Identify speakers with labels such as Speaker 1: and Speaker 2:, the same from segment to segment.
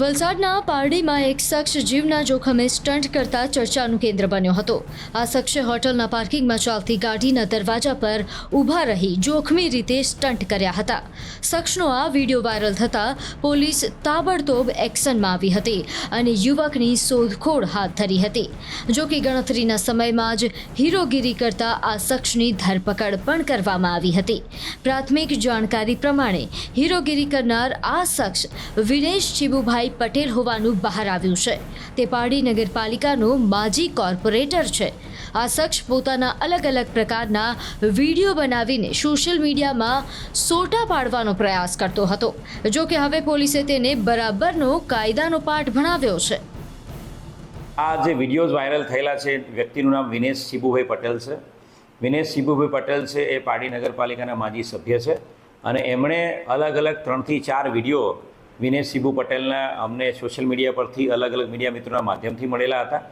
Speaker 1: વલસાડના પારડીમાં એક શખ્સ જીવના જોખમે સ્ટન્ટ કરતા ચર્ચાનું કેન્દ્ર બન્યો હતો। આ શખ્સે હોટલના પાર્કિંગમાં ચાલતી ગાડીના દરવાજા પર ઊભા રહી જોખમી રીતે સ્ટન્ટ કર્યા હતા। શખ્સનો આ વિડીયો વાયરલ થતાં પોલીસ તાબડતોબ એક્શનમાં આવી હતી અને યુવકની શોધખોળ હાથ ધરી હતી। જો કે ગણતરીના સમયમાં જ હીરોગીરી કરતા આ શખ્સની ધરપકડ પણ કરવામાં આવી હતી। પ્રાથમિક જાણકારી પ્રમાણે હીરોગીરી કરનાર આ શખ્સ વિનેશ ચીબુભાઈ પટેલ હોવાનું બહાર આવ્યું છે। તે પારડી નગરપાલિકાનો માજી કોર્પોરેટર છે। આ શખ્સ પોતાના અલગ અલગ પ્રકારના વિડીયો બનાવીને સોશિયલ મીડિયામાં સોટા પાડવાનો પ્રયાસ કરતો હતો। જો કે હવે પોલીસે તેને બરાબરનો કાયદાનો પાઠ ભણાવ્યો છે।
Speaker 2: આ જે વિડીયોઝ વાયરલ થયેલા છે વ્યક્તિનું નામ વિનેશ ચીબુભાઈ પટેલ છે। વિનેશ ચીબુભાઈ પટેલ છે એ પારડી નગરપાલિકાના માજી સભ્ય છે અને એમણે અલગ અલગ 3 થી 4 વિડીયો વિનેશ ચીબુ પટેલના અમને સોશિયલ મીડિયા પરથી અલગ અલગ મીડિયા મિત્રોના માધ્યમથી મળેલા હતા,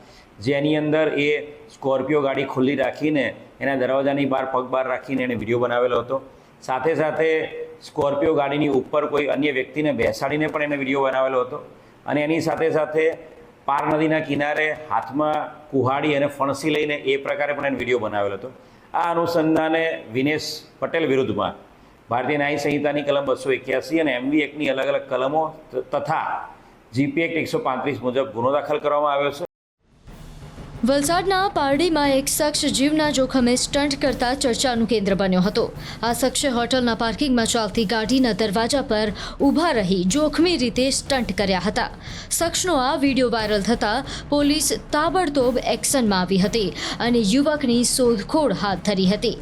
Speaker 2: જેની અંદર એ સ્કોર્પિયો ગાડી ખુલ્લી રાખીને એના દરવાજાની બહાર પગ બહાર રાખીને એણે વિડીયો બનાવેલો હતો। સાથે સાથે સ્કોર્પિયો ગાડીની ઉપર કોઈ અન્ય વ્યક્તિને બેસાડીને પણ એને વિડીયો બનાવેલો હતો અને એની સાથે સાથે પાર નદીના કિનારે હાથમાં કુહાડી અને ફણસી લઈને એ પ્રકારે પણ એને વિડીયો બનાવેલો હતો। આ અનુસંધાને વિનેશ પટેલ વિરુદ્ધમાં ભારતીય ન્યાય સંહિતાની કલમ 281 અને MV એક્ટની અલગ અલગ કલમો તથા GP એક્ટ 135 મુજબ ગુનો દાખલ કરવામાં આવ્યો છે।
Speaker 1: વલસાડના પારડીમાં એક શખ્સ જીવના જોખમે સ્ટન્ટ કરતા ચર્ચાનું કેન્દ્ર બન્યો હતો। આ શખ્સે હોટલના પાર્કિંગમાં ચાલતી ગાડીના દરવાજા પર ઊભા રહી જોખમી રીતે સ્ટન્ટ કર્યા હતા। શખ્સનો આ વિડીયો વાયરલ થતાં પોલીસ તાબડતોબ એક્શનમાં આવી હતી અને યુવકની શોધખોળ હાથ ધરી હતી।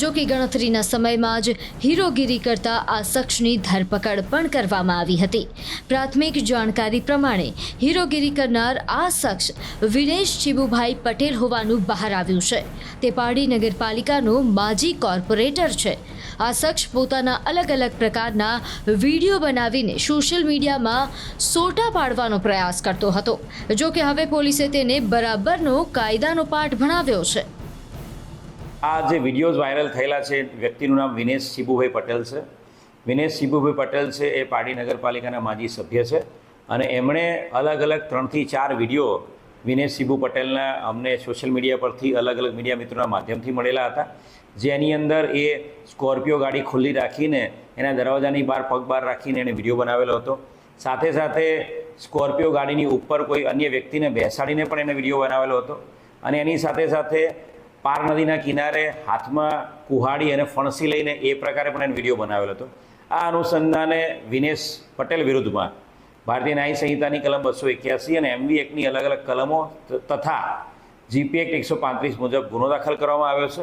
Speaker 1: જો કે ગણતરીના સમયમાં જ હીરોગીરી કરતા આ શખ્સની ધરપકડ પણ કરવામાં આવી હતી। પ્રાથમિક જાણકારી પ્રમાણે હીરોગીરી કરનાર આ શખ્સ વિનેશ ચીબુભાઈ પટેલ હોવાનું બહાર આવ્યું છે। તે પારડી નગરપાલિકાનો માજી કોર્પોરેટર છે। આ શખ્સ પોતાના અલગ અલગ પ્રકારના વિડીયો બનાવીને સોશિયલ મીડિયામાં સોટા પાડવાનો પ્રયાસ કરતો હતો। જો કે હવે પોલીસે તેને બરાબરનો કાયદાનો પાઠ ભણાવ્યો છે।
Speaker 2: આ જે વિડીયોઝ વાયરલ થયેલા છે વ્યક્તિનું નામ વિનેશ ચીબુભાઈ પટેલ છે। વિનેશ ચીબુભાઈ પટેલ છે એ પારડી નગરપાલિકાના માજી સભ્ય છે અને એમણે અલગ અલગ 3 થી 4 વિડીયો વિનેશ ચીબુ પટેલના અમને સોશિયલ મીડિયા પરથી અલગ અલગ મીડિયા મિત્રોના માધ્યમથી મળેલા હતા, જેની અંદર એ સ્કોર્પિયો ગાડી ખુલ્લી રાખીને એના દરવાજાની બહાર પગ બહાર રાખીને એણે વિડીયો બનાવેલો હતો। સાથે સાથે સ્કોર્પિયો ગાડીની ઉપર કોઈ અન્ય વ્યક્તિને બેસાડીને પણ એને વિડીયો બનાવેલો હતો અને એની સાથે સાથે પાર નદીના કિનારે હાથમાં કુહાડી અને ફણસી લઈને એ પ્રકારે પણ એને વિડીયો બનાવેલો હતો। આ અનુસંધાને વિનેશ પટેલ વિરુદ્ધમાં ભારતીય ન્યાય સંહિતાની કલમ 281 અને MV એક્ટની અલગ અલગ કલમો તથા GP એક્ટ 135 મુજબ ગુનો દાખલ કરવામાં આવ્યો છે।